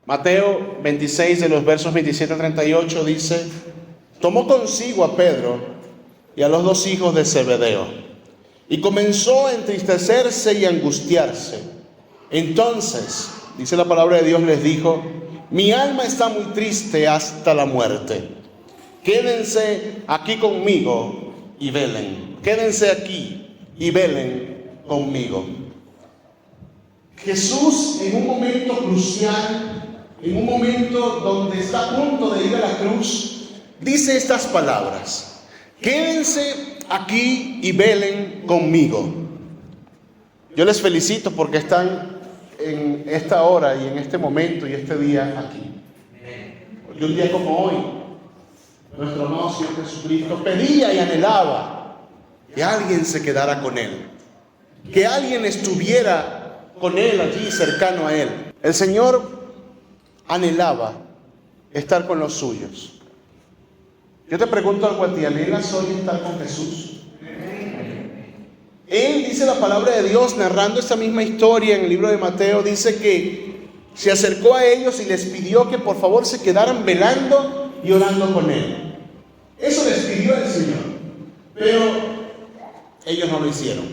Mateo 26, de los versos 27 al 38, dice: tomó consigo a Pedro y a los dos hijos de Zebedeo, y comenzó a entristecerse y a angustiarse. Entonces, dice la palabra de Dios, les dijo: mi alma está muy triste hasta la muerte. Quédense aquí conmigo y velen. Quédense aquí y velen conmigo. Jesús, en un momento crucial, en un momento donde está a punto de ir a la cruz, dice estas palabras: quédense aquí y velen conmigo. Yo les felicito porque están en esta hora y en este momento y este día aquí. Porque un día como hoy, nuestro amado Señor Jesucristo pedía y anhelaba que alguien se quedara con Él, que alguien estuviera con Él allí cercano a Él. El Señor anhelaba estar con los suyos. Yo te pregunto algo a ti: ¿anhelas hoy estar con Jesús? Él, dice la palabra de Dios, narrando esta misma historia en el libro de Mateo, dice que se acercó a ellos y les pidió que por favor se quedaran velando y orando con Él. Eso les pidió el Señor, pero ellos no lo hicieron.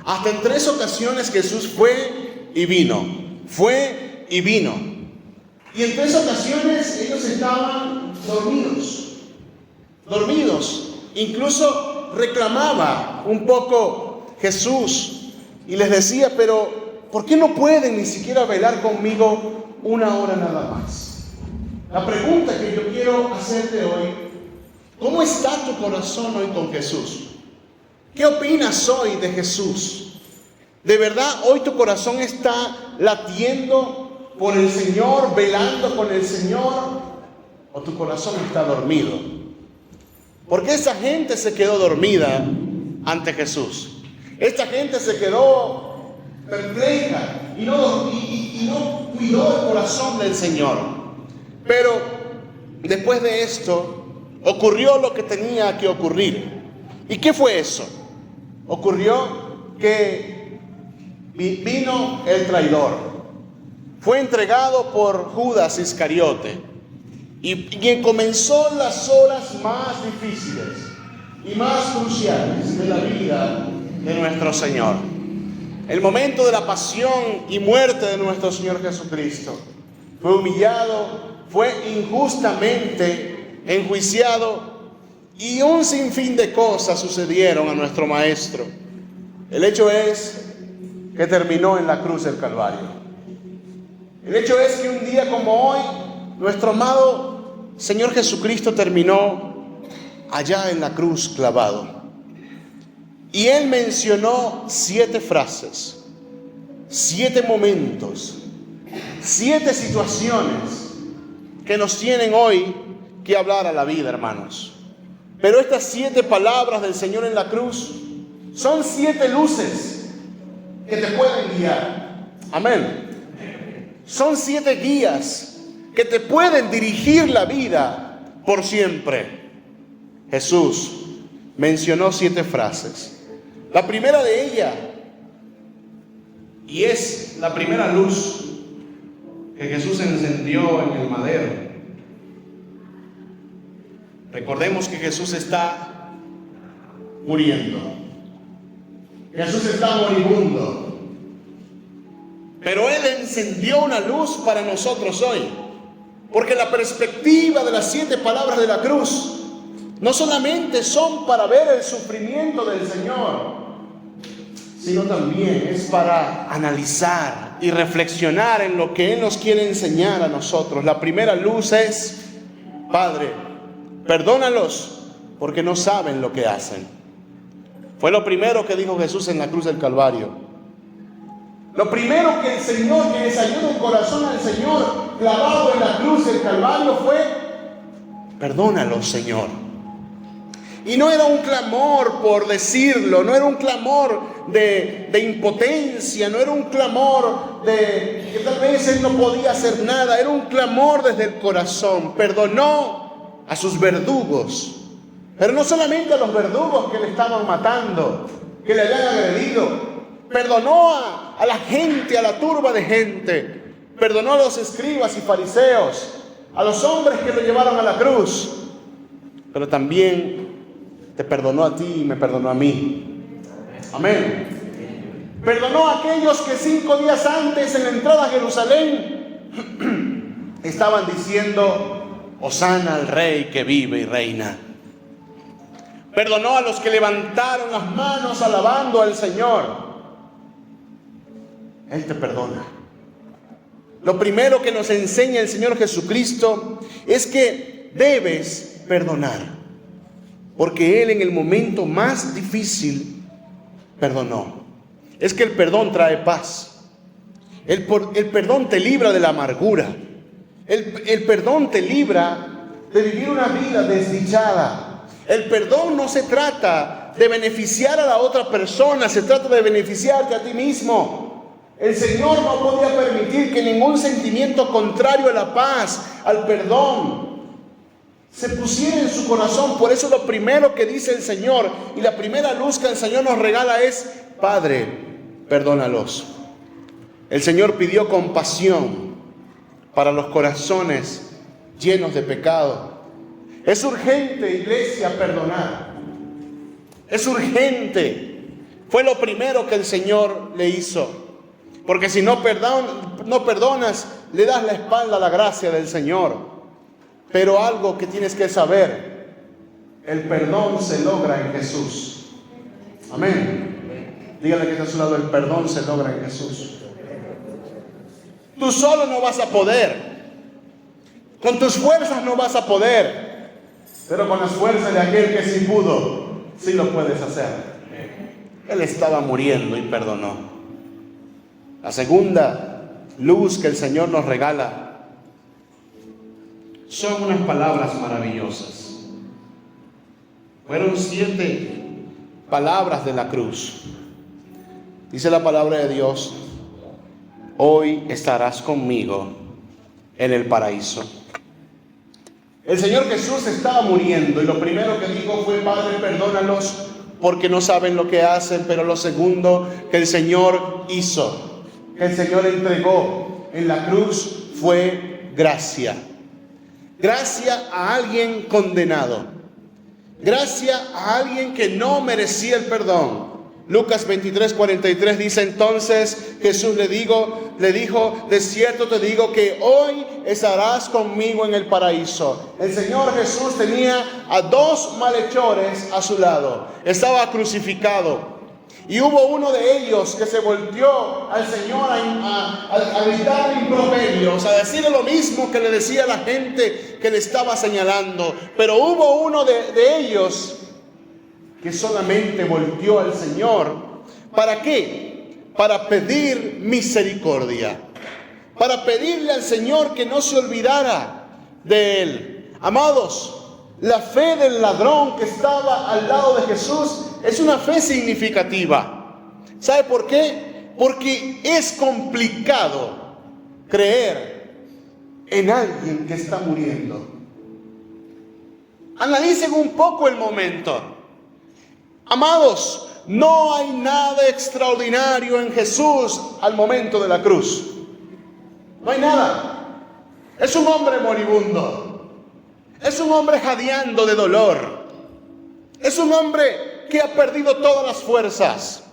Hasta en 3 ocasiones Jesús fue y vino, fue y vino. Y en 3 ocasiones ellos estaban dormidos. Incluso reclamaba un poco Jesús y les decía: pero ¿por qué no pueden ni siquiera velar conmigo una hora nada más? La pregunta que yo quiero hacerte hoy: ¿cómo está tu corazón hoy con Jesús? ¿Qué opinas hoy de Jesús? ¿De verdad hoy tu corazón está latiendo por el Señor, velando con el Señor? ¿O tu corazón está dormido? Porque esa gente se quedó dormida ante Jesús. Esta gente se quedó perpleja y no cuidó el corazón del Señor. Pero después de esto ocurrió lo que tenía que ocurrir. ¿Y qué fue eso? Ocurrió que vino el traidor. Fue entregado por Judas Iscariote. Y quien comenzó las horas más difíciles y más cruciales de la vida de nuestro Señor. El momento de la pasión y muerte de nuestro Señor Jesucristo. Fue humillado, fue injustamente enjuiciado y un sinfín de cosas sucedieron a nuestro Maestro. El hecho es que terminó en la cruz del Calvario. El hecho es que un día como hoy, nuestro amado Señor Jesucristo terminó allá en la cruz clavado. Y Él mencionó 7 frases, 7 momentos, 7 situaciones que nos tienen hoy que hablar a la vida, hermanos. Pero estas 7 palabras del Señor en la cruz son 7 luces que te pueden guiar. Amén. Son 7 guías que te pueden dirigir la vida por siempre. Jesús mencionó 7 frases. La primera de ellas, y es la primera luz que Jesús encendió en el madero. Recordemos que Jesús está muriendo. Jesús está moribundo. Pero Él encendió una luz para nosotros hoy. Porque la perspectiva de las 7 palabras de la cruz no solamente son para ver el sufrimiento del Señor, sino también es para analizar y reflexionar en lo que Él nos quiere enseñar a nosotros. La primera luz es: Padre, perdónalos porque no saben lo que hacen. Fue lo primero que dijo Jesús en la cruz del Calvario. Lo primero que el Señor, que le salió del corazón al Señor clavado en la cruz del Calvario fue: perdónalos, Señor. Y no era un clamor por decirlo, no era un clamor de impotencia, no era un clamor de que tal vez Él no podía hacer nada, era un clamor desde el corazón. Perdonó a sus verdugos, pero no solamente a los verdugos que le estaban matando, que le habían agredido. Perdonó a la gente, a la turba de gente. perdonó a los escribas y fariseos, a los hombres que lo llevaron a la cruz, pero también te perdonó a ti y me perdonó a mí. Amén. Perdonó a aquellos que 5 días antes, en la entrada a Jerusalén, estaban diciendo: Hosana al Rey que vive y reina. Perdonó a los que levantaron las manos alabando al Señor. Él te perdona. Lo primero que nos enseña el Señor Jesucristo es que debes perdonar, porque Él en el momento más difícil perdonó. Es que el perdón trae paz. El perdón te libra de la amargura. El perdón te libra de vivir una vida desdichada. El perdón no se trata de beneficiar a la otra persona, se trata de beneficiarte a ti mismo. El Señor no podía permitir que ningún sentimiento contrario a la paz, al perdón, se pusiera en su corazón. Por eso lo primero que dice el Señor, y la primera luz que el Señor nos regala es: Padre, perdónalos. El Señor pidió compasión para los corazones llenos de pecado. Es urgente, iglesia, perdonar. Es urgente. Fue lo primero que el Señor le hizo. Porque si no perdonas, le das la espalda a la gracia del Señor. Pero algo que tienes que saber: el perdón se logra en Jesús. Amén. Dígale que está a su lado: el perdón se logra en Jesús. Tú solo no vas a poder. Con tus fuerzas no vas a poder. Pero con las fuerzas de aquel que sí pudo, sí lo puedes hacer. Él estaba muriendo y perdonó. La segunda luz que el Señor nos regala son unas palabras maravillosas. Fueron 7 palabras de la cruz. Dice la palabra de Dios: hoy estarás conmigo en el paraíso. El Señor Jesús estaba muriendo y lo primero que dijo fue: Padre, perdónalos porque no saben lo que hacen. Pero lo segundo que el Señor hizo, que el Señor entregó en la cruz, fue gracia. Gracia a alguien condenado. Gracia a alguien que no merecía el perdón. Lucas 23:43 dice: entonces Jesús le dijo: de cierto te digo que hoy estarás conmigo en el paraíso. El Señor Jesús tenía a 2 malhechores a su lado. Estaba crucificado. Y hubo uno de ellos que se volteó al Señor a gritar improperios, a decirle lo mismo que le decía a la gente que le estaba señalando. Pero hubo uno de ellos que solamente volteó al Señor. ¿Para qué? Para pedir misericordia. Para pedirle al Señor que no se olvidara de él. Amados, la fe del ladrón que estaba al lado de Jesús es una fe significativa. ¿Sabe por qué? Porque es complicado creer en alguien que está muriendo. Analicen un poco el momento. Amados, no hay nada extraordinario en Jesús al momento de la cruz. No hay nada. Es un hombre moribundo. Es un hombre jadeando de dolor. Es un hombre que ha perdido todas las fuerzas.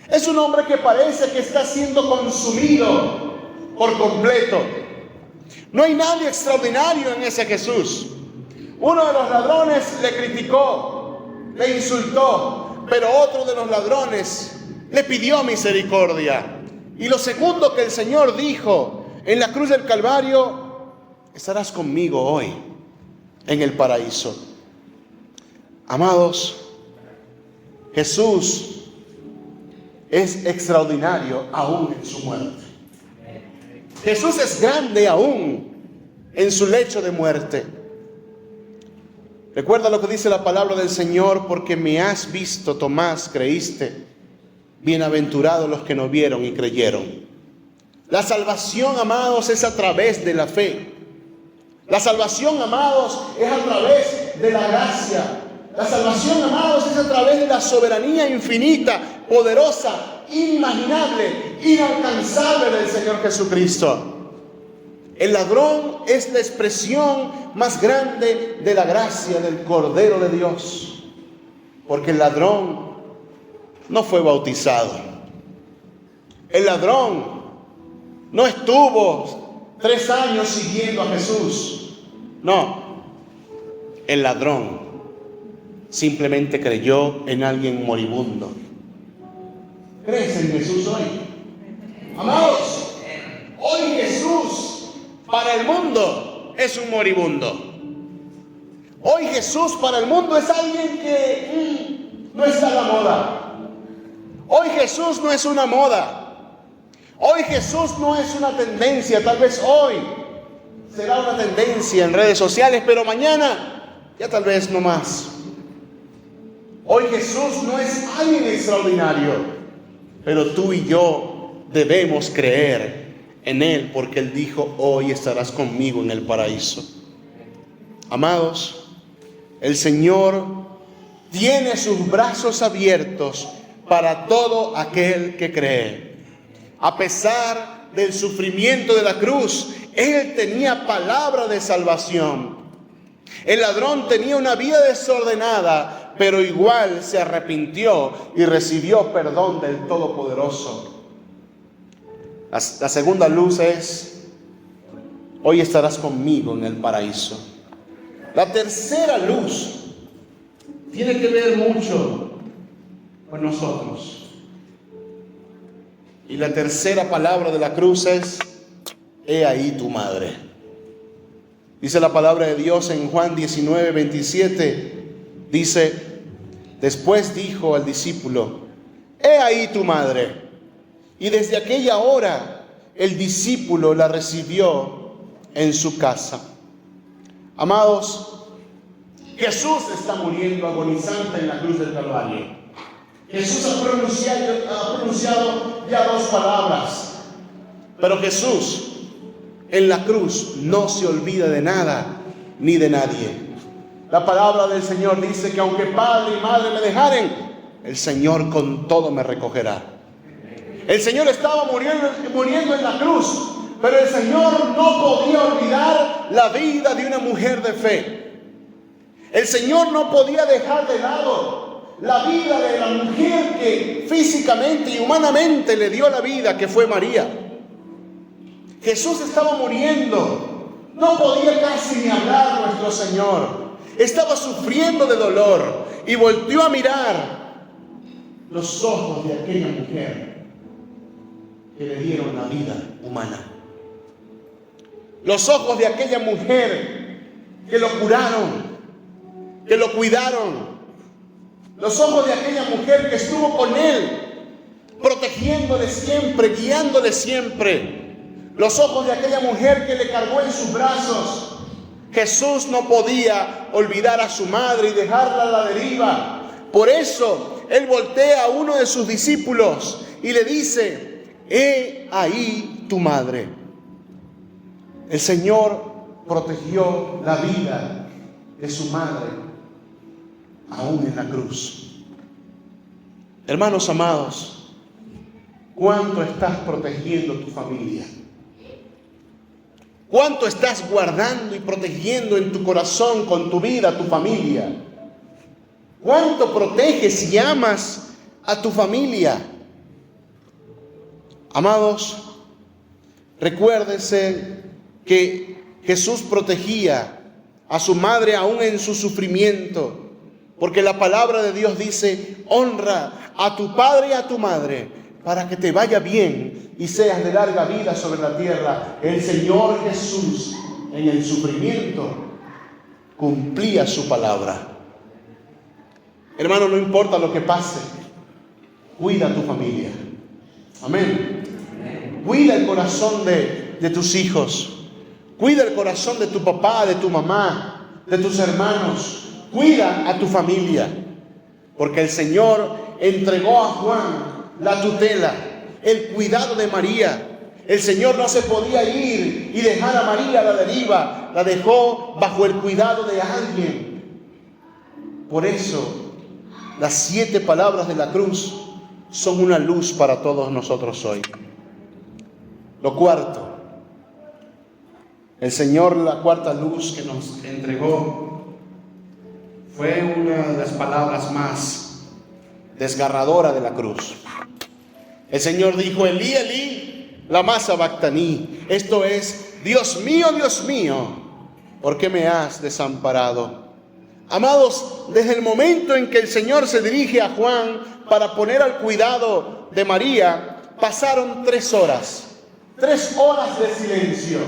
Es un hombre que parece que está siendo consumido por completo. No hay nadie extraordinario en ese Jesús. Uno de los ladrones le criticó, le insultó, pero otro de los ladrones le pidió misericordia. Y lo segundo que el Señor dijo en la cruz del Calvario: estarás conmigo hoy en el paraíso. Amados, Jesús es extraordinario aún en su muerte. Jesús es grande aún en su lecho de muerte. Recuerda lo que dice la palabra del Señor: porque me has visto, Tomás, creíste. Bienaventurados los que no vieron y creyeron. La salvación, amados, es a través de la fe. La salvación, amados, es a través de la gracia. La salvación, amados, es a través de la soberanía infinita, poderosa, inimaginable, inalcanzable del Señor Jesucristo. El ladrón es la expresión más grande de la gracia del Cordero de Dios, porque el ladrón no fue bautizado. El ladrón no estuvo 3 años siguiendo a Jesús. No, el ladrón simplemente creyó en alguien moribundo. ¿Crees en Jesús hoy? Amados, hoy Jesús para el mundo es un moribundo. Hoy Jesús para el mundo es alguien que no está a la moda. Hoy Jesús no es una moda. Hoy Jesús no es una tendencia. Tal vez hoy será una tendencia en redes sociales, pero mañana ya tal vez no más. Hoy Jesús no es alguien extraordinario, pero tú y yo debemos creer en Él, porque Él dijo: hoy estarás conmigo en el paraíso. Amados, el Señor tiene sus brazos abiertos para todo aquel que cree. A pesar del sufrimiento de la cruz, Él tenía palabra de salvación. El ladrón tenía una vida desordenada, pero igual se arrepintió y recibió perdón del Todopoderoso. La segunda luz es: hoy estarás conmigo en el paraíso. La tercera luz tiene que ver mucho con nosotros. Y la tercera palabra de la cruz es: he ahí tu madre. Dice la palabra de Dios en Juan 19:27. Dice: después dijo al discípulo: he ahí tu madre. Y desde aquella hora el discípulo la recibió en su casa. Amados, Jesús está muriendo agonizante en la cruz del Calvario. Jesús ha pronunciado ya 2 palabras. Pero Jesús en la cruz no se olvida de nada ni de nadie. La palabra del Señor dice que aunque padre y madre me dejaren, el Señor con todo me recogerá. El Señor estaba muriendo en la cruz, pero el Señor no podía olvidar la vida de una mujer de fe. El Señor no podía dejar de lado la vida de la mujer que físicamente y humanamente le dio la vida, que fue María. Jesús estaba muriendo, no podía casi ni hablar nuestro Señor. Estaba sufriendo de dolor y volteó a mirar los ojos de aquella mujer que le dieron la vida humana. Los ojos de aquella mujer que lo curaron, que lo cuidaron. Los ojos de aquella mujer que estuvo con él, protegiéndole siempre, guiándole siempre. Los ojos de aquella mujer que le cargó en sus brazos. Jesús no podía olvidar a su madre y dejarla a la deriva. Por eso Él voltea a uno de sus discípulos y le dice: he ahí tu madre. El Señor protegió la vida de su madre aún en la cruz. Hermanos amados, ¿cuánto estás protegiendo tu familia? ¿Cuánto estás guardando y protegiendo en tu corazón, con tu vida, tu familia? ¿Cuánto proteges y amas a tu familia? Amados, recuérdense que Jesús protegía a su madre aún en su sufrimiento, porque la palabra de Dios dice: honra a tu padre y a tu madre para que te vaya bien y seas de larga vida sobre la tierra. El Señor Jesús en el sufrimiento cumplía su palabra. Hermano, no importa lo que pase, cuida a tu familia. Amén. Cuida el corazón de tus hijos. Cuida el corazón de tu papá, de tu mamá, de tus hermanos. Cuida a tu familia. Porque el Señor entregó a Juan la tutela, el cuidado de María. El Señor no se podía ir y dejar a María a la deriva. La dejó bajo el cuidado de alguien. Por eso, las 7 palabras de la cruz son una luz para todos nosotros hoy. Lo cuarto, El Señor, la cuarta luz que nos entregó, fue una de las palabras más desgarradoras de la cruz. El Señor dijo: Elí, Elí, lama sabactaní. Esto es: Dios mío, ¿por qué me has desamparado? Amados, desde el momento en que el Señor se dirige a Juan para poner al cuidado de María, pasaron 3 horas. 3 horas de silencio.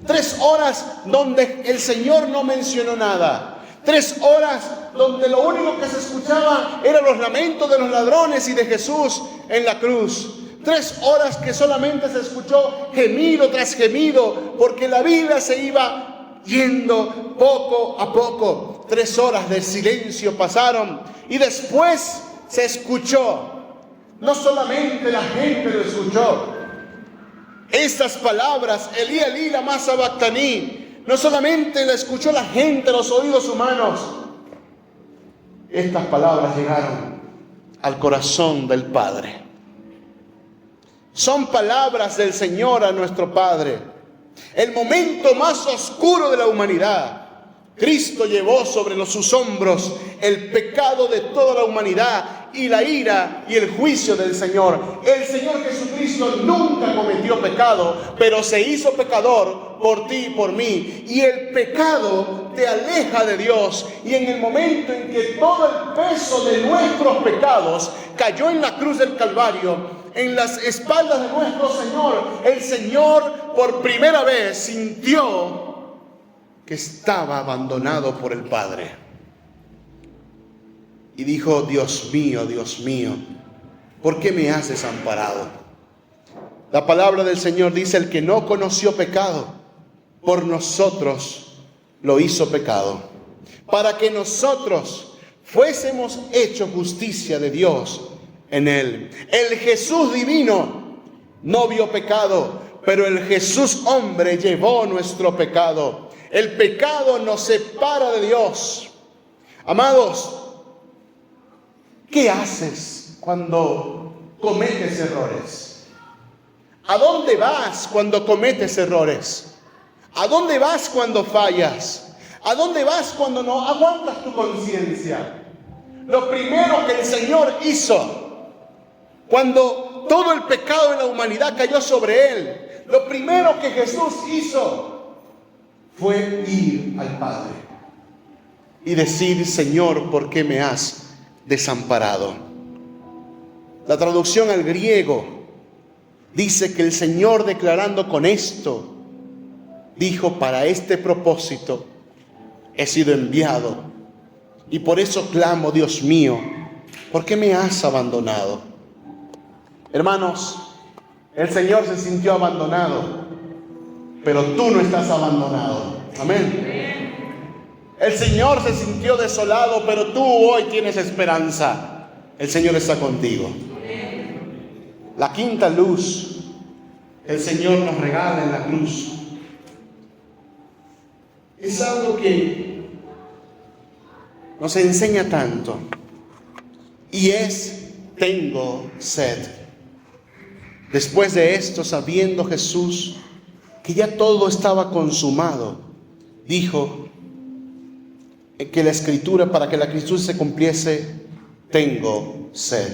3 horas donde el Señor no mencionó nada. 3 horas donde lo único que se escuchaba eran los lamentos de los ladrones y de Jesús en la cruz. 3 horas que solamente se escuchó gemido tras gemido, porque la vida se iba yendo poco a poco. 3 horas de silencio pasaron, y después se escuchó. No solamente la gente lo escuchó. Estas palabras, Elí, Elí, lama sabactaní, no solamente la escuchó la gente, los oídos humanos. Estas palabras llegaron al corazón del Padre. Son palabras del Señor a nuestro Padre. El momento más oscuro de la humanidad, Cristo llevó sobre sus hombros el pecado de toda la humanidad y la ira y el juicio del Señor. El Señor Jesucristo nunca cometió pecado, pero se hizo pecador por ti y por mí. Y el pecado te aleja de Dios. Y en el momento en que todo el peso de nuestros pecados cayó en la cruz del Calvario, en las espaldas de nuestro Señor, el Señor por primera vez sintió que estaba abandonado por el Padre. Y dijo: Dios mío, ¿por qué me has desamparado? La palabra del Señor dice: el que no conoció pecado, por nosotros lo hizo pecado, para que nosotros fuésemos hechos justicia de Dios en él. El Jesús divino no vio pecado, pero el Jesús hombre llevó nuestro pecado. El pecado nos separa de Dios. Amados, ¿qué haces cuando cometes errores? ¿A dónde vas cuando cometes errores? ¿A dónde vas cuando fallas? ¿A dónde vas cuando no aguantas tu conciencia? Lo primero que el Señor hizo, cuando todo el pecado de la humanidad cayó sobre Él, lo primero que Jesús hizo fue ir al Padre y decir: Señor, ¿por qué me has desamparado? La traducción al griego dice que el Señor, declarando con esto, dijo: para este propósito he sido enviado, y por eso clamo: Dios mío, ¿por qué me has abandonado? Hermanos, el Señor se sintió abandonado, pero tú no estás abandonado. Amén. El Señor se sintió desolado, pero tú hoy tienes esperanza. El Señor está contigo. La quinta luz el Señor nos regala en la cruz es algo que nos enseña tanto, y es: tengo sed. Después de esto, sabiendo Jesús que ya todo estaba consumado, dijo que la Escritura, para que la Escritura se cumpliese: tengo sed.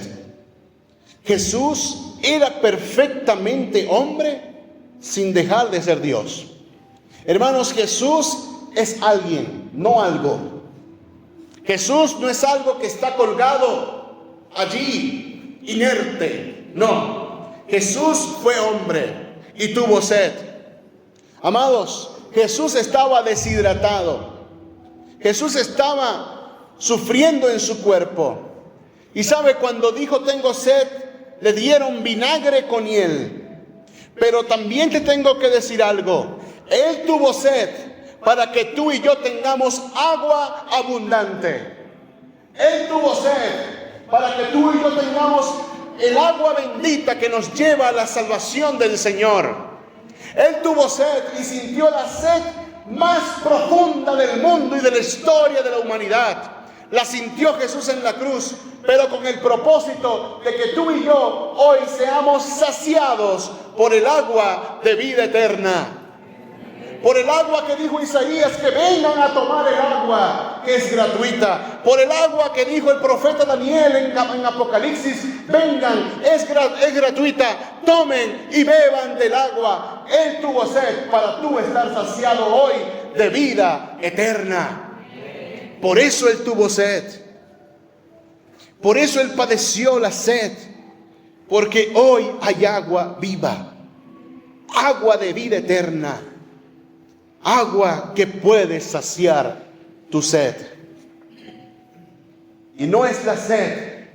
Jesús era perfectamente hombre sin dejar de ser Dios. Hermanos, Jesús es alguien, no algo. Jesús no es algo que está colgado allí, inerte. No. Jesús fue hombre y tuvo sed. Amados, Jesús estaba deshidratado. Jesús estaba sufriendo en su cuerpo. Y sabe, cuando dijo tengo sed, le dieron vinagre con hiel. Pero también te tengo que decir algo: Él tuvo sed para que tú y yo tengamos agua abundante. Él tuvo sed para que tú y yo tengamos el agua bendita que nos lleva a la salvación del Señor. Él tuvo sed y sintió la sed más profunda del mundo y de la historia de la humanidad. La sintió Jesús en la cruz, pero con el propósito de que tú y yo hoy seamos saciados por el agua de vida eterna. Por el agua que dijo Isaías, que vengan a tomar el agua, que es gratuita. Por el agua que dijo el profeta Daniel en Apocalipsis, vengan, es gratuita. Tomen y beban del agua. Él tuvo sed para tú estar saciado hoy de vida eterna. Por eso Él tuvo sed. Por eso Él padeció la sed. Porque hoy hay agua viva. Agua de vida eterna. Agua que puede saciar tu sed. Y no es la sed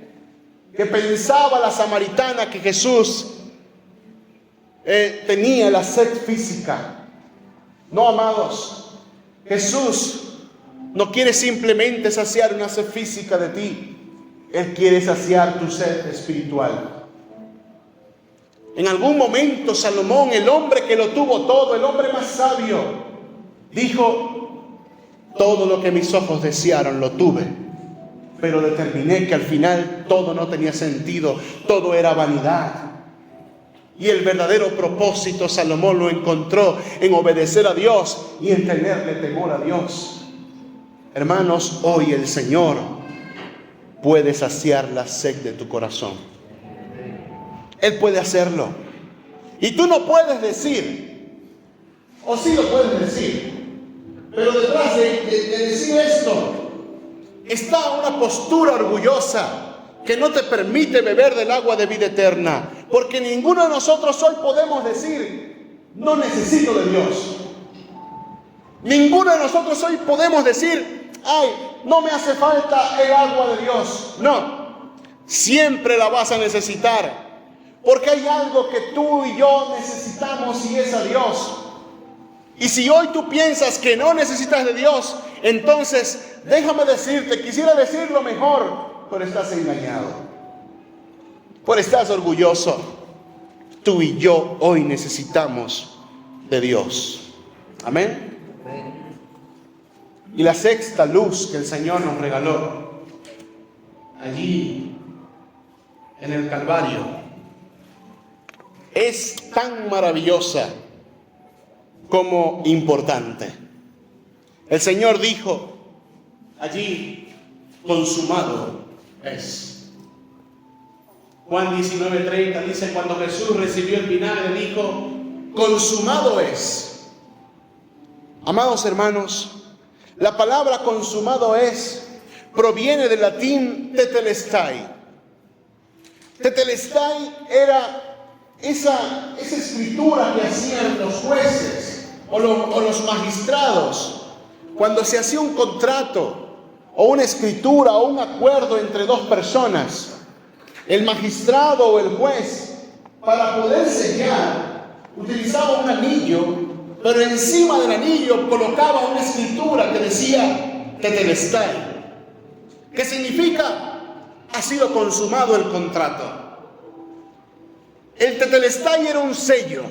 que pensaba la samaritana que Jesús tenía, la sed física. No, amados, Jesús no quiere simplemente saciar una sed física de ti. Él quiere saciar tu sed espiritual. En algún momento Salomón, el hombre que lo tuvo todo, el hombre más sabio, dijo: todo lo que mis ojos desearon lo tuve, pero determiné que al final todo no tenía sentido, todo era vanidad. Y el verdadero propósito Salomón lo encontró en obedecer a Dios y en tenerle temor a Dios. Hermanos, hoy el Señor puede saciar la sed de tu corazón. Él puede hacerlo. Y tú no puedes decir, o sí lo puedes decir, pero detrás de decir esto está una postura orgullosa que no te permite beber del agua de vida eterna. Porque ninguno de nosotros hoy podemos decir: no necesito de Dios. Ninguno de nosotros hoy podemos decir: ay, no me hace falta el agua de Dios. No, siempre la vas a necesitar. Porque hay algo que tú y yo necesitamos y es a Dios. Y si hoy tú piensas que no necesitas de Dios, entonces déjame decirte, quisiera decirlo mejor, pero estás engañado. Pero estás orgulloso. Tú y yo hoy necesitamos de Dios. Amén. Y la sexta luz que el Señor nos regaló allí en el Calvario es tan maravillosa como importante. El Señor dijo allí: consumado es. Juan 19:30 dice: cuando Jesús recibió el vinagre, dijo: consumado es. Amados hermanos, la palabra consumado es proviene del latín tetelestai. Tetelestai era esa escritura que hacían los jueces o los magistrados cuando se hacía un contrato o una escritura o un acuerdo entre dos personas. El magistrado o el juez, para poder sellar, utilizaba un anillo, pero encima del anillo colocaba una escritura que decía tetelestai, que significa: ha sido consumado el contrato. El tetelestai era un sello.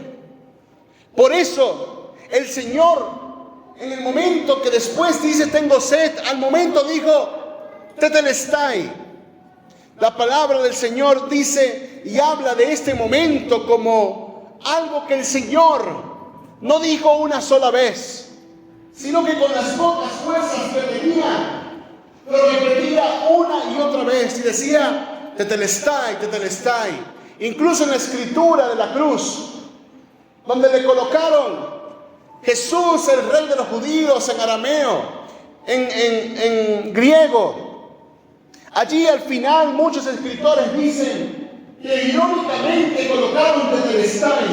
Por eso el Señor, en el momento que después dice tengo sed, al momento dijo tetelestai. La palabra del Señor dice y habla de este momento como algo que el Señor no dijo una sola vez, sino que con las pocas fuerzas que tenía, lo repetía una y otra vez y decía tetelestai, tetelestai. Incluso en la escritura de la cruz, donde le colocaron Jesús, el rey de los judíos, en arameo, en griego, allí al final muchos escritores dicen que irónicamente colocaron tetelestai,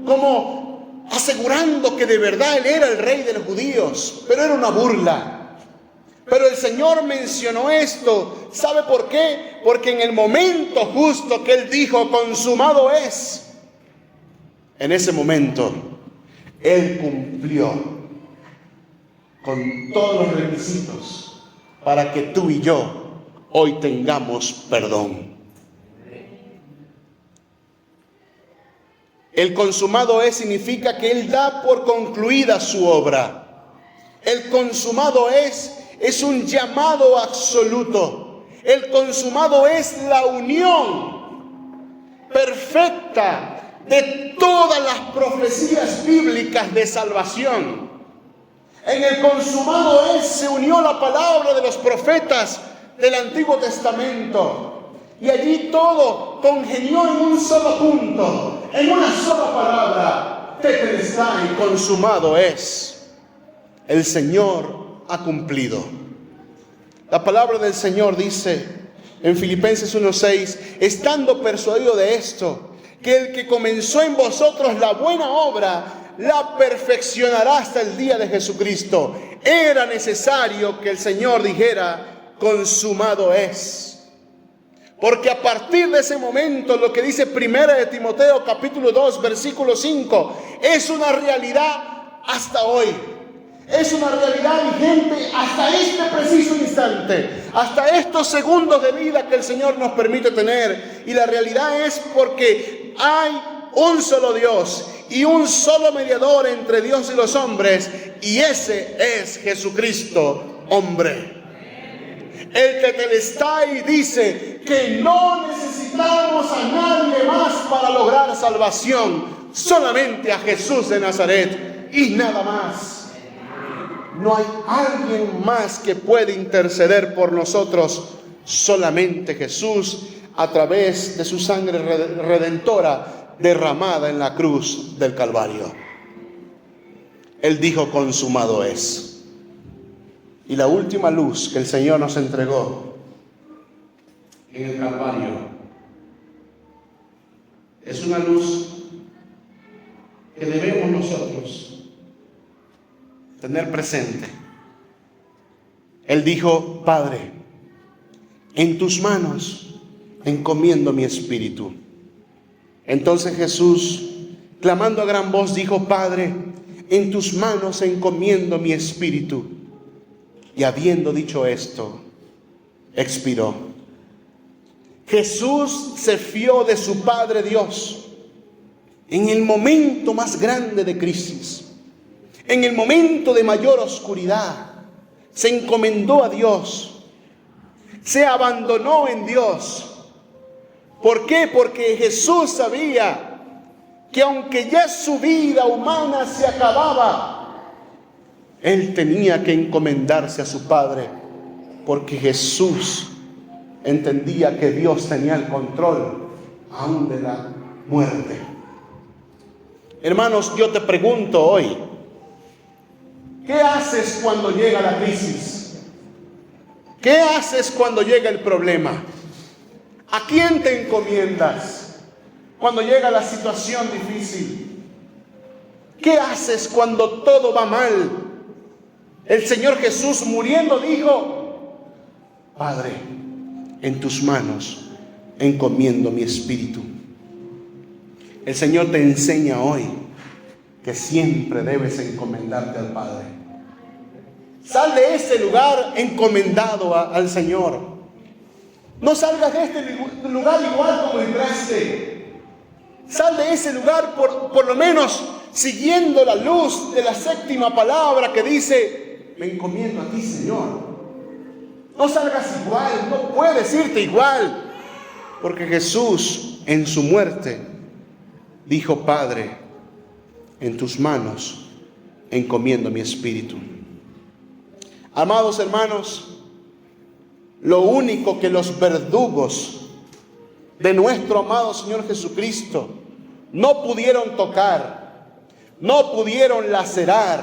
como asegurando que de verdad él era el rey de los judíos, pero era una burla. Pero el Señor mencionó esto. ¿Sabe por qué? Porque en el momento justo que Él dijo consumado es, en ese momento Él cumplió con todos los requisitos para que tú y yo hoy tengamos perdón. El consumado es significa que Él da por concluida su obra. El consumado es un llamado absoluto. El consumado es la unión perfecta de todas las profecías bíblicas de salvación. En el consumado es se unió la palabra de los profetas del Antiguo Testamento. Y allí todo congenió en un solo punto, en una sola palabra: tetelestai, consumado es. El Señor ha cumplido. La palabra del Señor dice en Filipenses 1:6: estando persuadido de esto, que el que comenzó en vosotros la buena obra, la perfeccionará hasta el día de Jesucristo. Era necesario que el Señor dijera: consumado es. Porque a partir de ese momento, lo que dice 1 de Timoteo capítulo 2 versículo 5, es una realidad hasta hoy. Es una realidad vigente hasta este preciso instante, hasta estos segundos de vida que el Señor nos permite tener. Y la realidad es porque hay un solo Dios y un solo mediador entre Dios y los hombres, y ese es Jesucristo, hombre. El tetelestai dice que no necesitamos a nadie más para lograr salvación, solamente a Jesús de Nazaret y nada más. No hay alguien más que pueda interceder por nosotros, solamente Jesús, a través de su sangre redentora derramada en la cruz del Calvario. Él dijo: consumado es. Y la última luz que el Señor nos entregó en el Calvario es una luz que debemos nosotros tener presente. Él dijo: Padre, en tus manos encomiendo mi espíritu. Entonces Jesús, clamando a gran voz, dijo: Padre, en tus manos encomiendo mi espíritu. Y habiendo dicho esto, expiró. Jesús se fió de su Padre Dios en el momento más grande de crisis, en el momento de mayor oscuridad. Se encomendó a Dios, se abandonó en Dios. ¿Por qué? Porque Jesús sabía que aunque ya su vida humana se acababa, Él tenía que encomendarse a su Padre, porque Jesús entendía que Dios tenía el control aún de la muerte. Hermanos, yo te pregunto hoy, ¿qué haces cuando llega la crisis? ¿Qué haces cuando llega el problema? ¿A quién te encomiendas cuando llega la situación difícil? ¿Qué haces cuando todo va mal? El Señor Jesús, muriendo, dijo: Padre, en tus manos encomiendo mi espíritu. El Señor te enseña hoy que siempre debes encomendarte al Padre. Sal de ese lugar encomendado al Señor. No salgas de este lugar igual como entraste. Sal de ese lugar por lo menos siguiendo la luz de la séptima palabra que dice: me encomiendo a ti, Señor. No salgas igual, no puedes irte igual, porque Jesús en su muerte dijo: Padre, en tus manos encomiendo mi espíritu. Amados hermanos, lo único que los verdugos de nuestro amado Señor Jesucristo no pudieron tocar, no pudieron lacerar,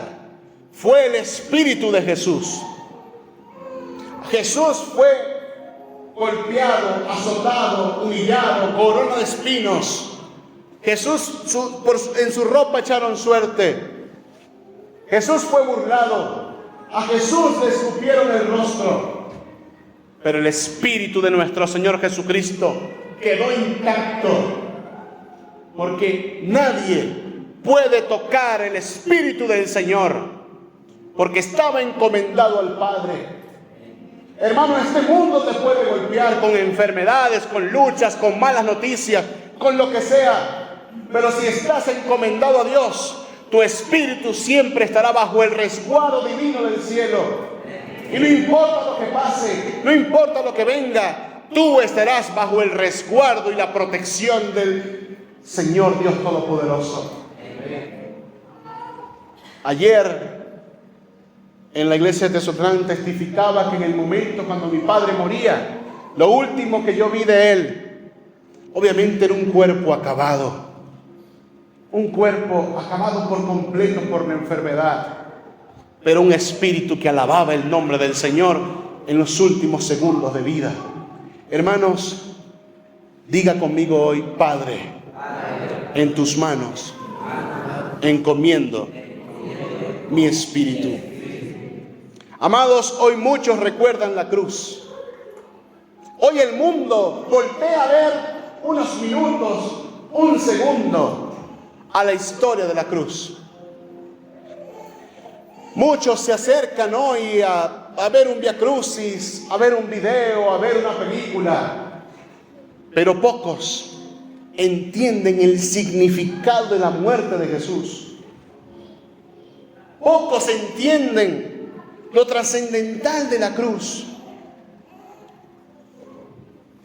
fue el espíritu de Jesús. Jesús fue golpeado, azotado, humillado, corona de espinos. Jesús, en su ropa echaron suerte. Jesús fue burlado. A Jesús le escupieron el rostro. Pero el espíritu de nuestro Señor Jesucristo quedó intacto. Porque nadie puede tocar el espíritu del Señor, porque estaba encomendado al Padre. Hermano, este mundo te puede golpear con enfermedades, con luchas, con malas noticias, con lo que sea. Pero si estás encomendado a Dios, tu espíritu siempre estará bajo el resguardo divino del cielo. Y no importa lo que pase, no importa lo que venga, tú estarás bajo el resguardo y la protección del Señor Dios Todopoderoso. Ayer en la iglesia de Tezotlán testificaba que en el momento cuando mi padre moría, lo último que yo vi de él, obviamente era un cuerpo acabado. Un cuerpo acabado por completo por la enfermedad, pero un espíritu que alababa el nombre del Señor en los últimos segundos de vida. Hermanos, diga conmigo hoy: Padre, en tus manos encomiendo mi espíritu. Amados, hoy muchos recuerdan la cruz. Hoy el mundo voltea a ver unos minutos, un segundo, a la historia de la cruz. Muchos se acercan hoy a ver un viacrucis, a ver un video, a ver una película, pero pocos entienden el significado de la muerte de Jesús. Pocos entienden lo trascendental de la cruz.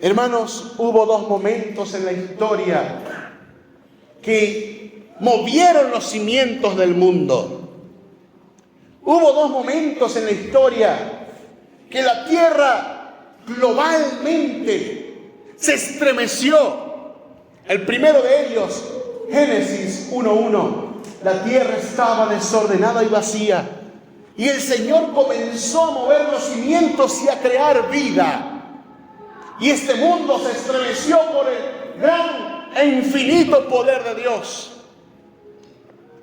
Hermanos, hubo dos momentos en la historia que movieron los cimientos del mundo. Hubo dos momentos en la historia que la tierra globalmente se estremeció. El primero de ellos, Génesis 1:1. La tierra estaba desordenada y vacía, y el Señor comenzó a mover los cimientos y a crear vida. Y este mundo se estremeció por el gran e infinito poder de Dios.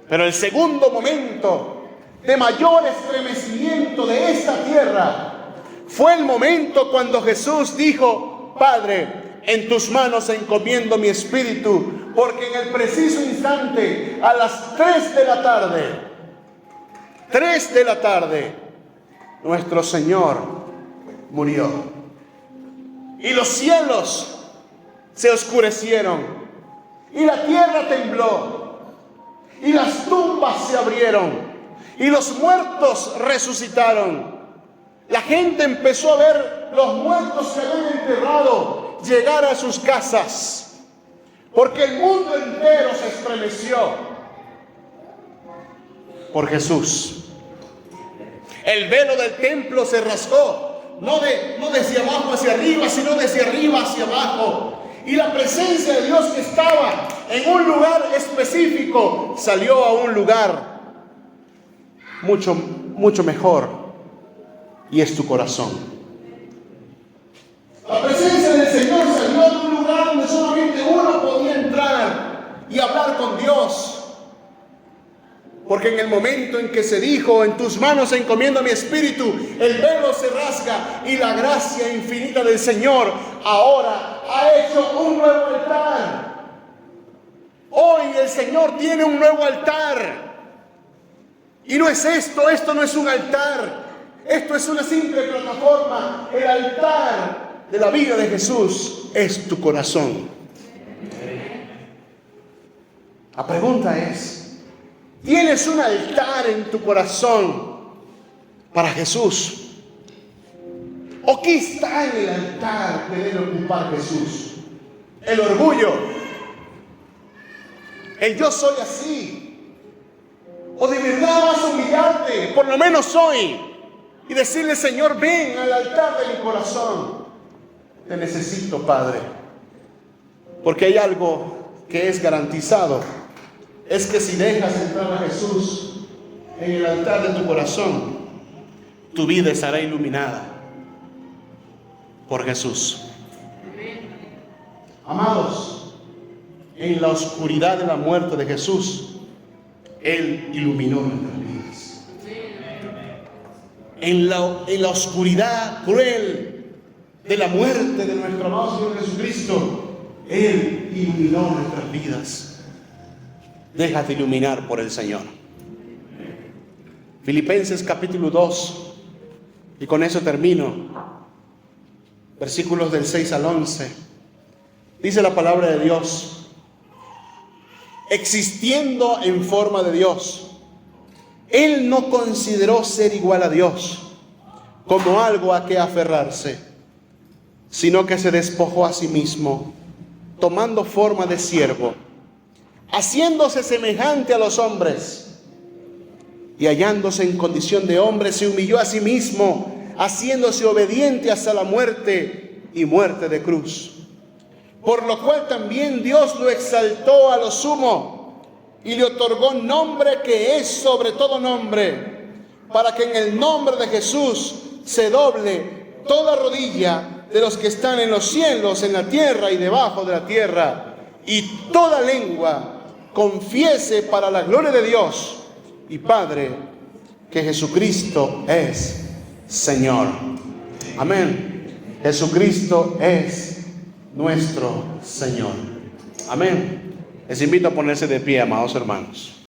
Pero el segundo momento de mayor estremecimiento de esta tierra fue el momento cuando Jesús dijo: Padre, en tus manos encomiendo mi espíritu, porque en el preciso instante, a las 3 de la tarde, nuestro Señor murió. Y los cielos se oscurecieron, y la tierra tembló, y las tumbas se abrieron, y los muertos resucitaron. La gente empezó a ver los muertos que habían enterrado llegar a sus casas, porque el mundo entero se estremeció por Jesús. El velo del templo se rasgó, no desde abajo hacia arriba, sino desde arriba hacia abajo. Y la presencia de Dios que estaba en un lugar específico salió a un lugar mucho mejor, y es tu corazón. La presencia del Señor salió a un lugar donde solamente uno podía entrar y hablar con Dios. Porque en el momento en que se dijo: en tus manos encomiendo mi espíritu, el velo se rasga y la gracia infinita del Señor ahora ha hecho un nuevo altar. Hoy el Señor tiene un nuevo altar. Y no es esto no es un altar. Esto es una simple plataforma. El altar de la vida de Jesús es tu corazón. La pregunta es: ¿tienes un altar en tu corazón para Jesús? ¿O qué está en el altar que debe ocupar Jesús? El orgullo, el yo soy así. ¿O de verdad vas a humillarte, por lo menos hoy, y decirle: Señor, ven al altar de mi corazón? Te necesito, Padre. Porque hay algo que es garantizado. Es que si dejas entrar a Jesús en el altar de tu corazón, tu vida estará iluminada por Jesús. Amados, en la oscuridad de la muerte de Jesús, Él iluminó nuestras vidas. En la oscuridad cruel de la muerte de nuestro amado Señor Jesucristo, Él iluminó nuestras vidas. Déjate iluminar por el Señor. Filipenses capítulo 2, y con eso termino. Versículos del 6 al 11. Dice la palabra de Dios: existiendo en forma de Dios, Él no consideró ser igual a Dios como algo a que aferrarse, sino que se despojó a sí mismo, tomando forma de siervo, haciéndose semejante a los hombres, y hallándose en condición de hombre, se humilló a sí mismo, haciéndose obediente hasta la muerte y muerte de cruz. Por lo cual también Dios lo exaltó a lo sumo y le otorgó nombre que es sobre todo nombre, para que en el nombre de Jesús se doble toda rodilla de los que están en los cielos, en la tierra y debajo de la tierra, y toda lengua confiese para la gloria de Dios y Padre que Jesucristo es Señor. Amén. Jesucristo es nuestro Señor. Amén. Les invito a ponerse de pie, amados hermanos.